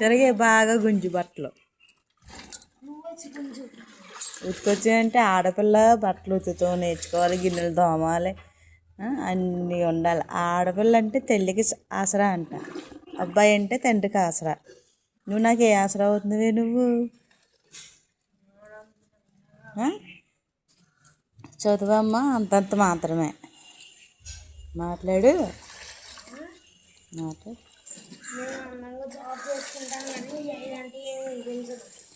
తిరిగే బాగా గుంజు బట్టలు ఉతుకొచ్చాయంటే ఆడపిల్ల బట్టలు ఉతుకుతూ నేర్చుకోవాలి, గిన్నెలు దోమాలి, అన్నీ ఉండాలి. ఆడపిల్ల అంటే తల్లికి ఆసరా అంట, అబ్బాయి అంటే తండ్రికి ఆసరా. నువ్వు నాకు ఏ ఆసరా అవుతుందివే నువ్వు? చదువమ్మా అంతంత మాత్రమే. మాట్లాడు మాట్లాడు.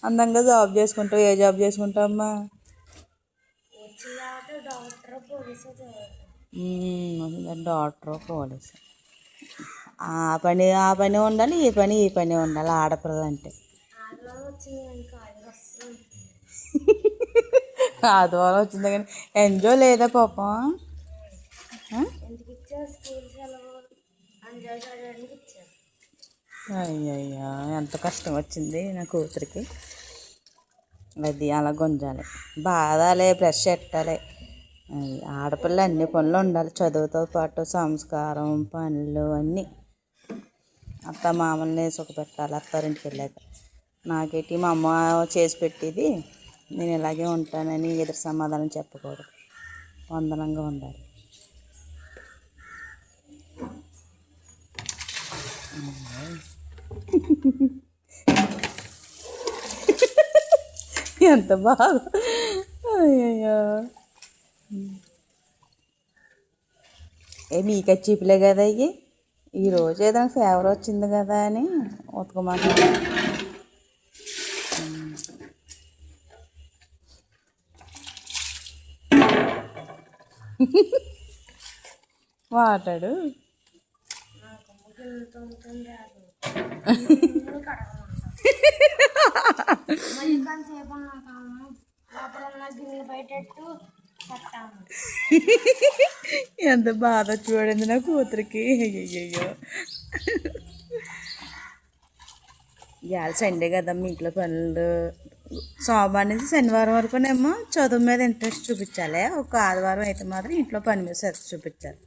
అందంగా జాబ్ చేసుకుంటావు. ఏ జాబ్ చేసుకుంటావమ్మా? Doctor, police. ఆ పని ఉండాలి, ఈ పని ఉండాలి ఆడపిల్లలంటే. ఆదివారం వచ్చింది కానీ ఎంజాయ్ లేదా పాపం? అయ్యయ్యో, ఎంత కష్టం వచ్చింది నా కూతురికి. అది అలా గుంజాలి, బాధాలే, బ్రష్ పెట్టాలి. అది ఆడపిల్ల అన్ని పనులు ఉండాలి, చదువుతో పాటు సంస్కారం, పనులు అన్నీ. అత్త మామల్ని సుఖపెట్టాలి అత్తారింటికి వెళ్ళాక. నాకేంటి మా అమ్మ చేసి పెట్టేది, నేను ఇలాగే ఉంటానని ఎదురు సమాధానం చెప్పకూడదు, వందనంగా ఉండాలి. ఎంత బాగా. అయ్యయ్యో, మీకు చీపులే కదా అయ్యి. ఈరోజు ఏదైనా ఫేవర్ వచ్చింది కదా అని ఉతకమాట. వాటాడు. ఎంత బాధ చూడండి నా కూతురికి. అయ్యయ్యో, ఇవాళ సండే కదా మీ ఇంట్లో పనులు. సోమవారం నుంచి శనివారం వరకునేమో చదువు మీద ఇంట్రెస్ట్ చూపించాలి, ఒక ఆదివారం అయితే మాత్రం ఇంట్లో పని మీద శ్రద్ధ చూపించాలి.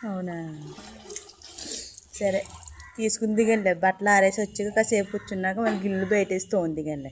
అవునా, సరే తీసుకుని దిగండి. బట్టలు ఆరేసి వచ్చి కాసేపు కూర్చున్నాక మళ్ళీ గిన్నెలు బయటేసి తోని దిగండి.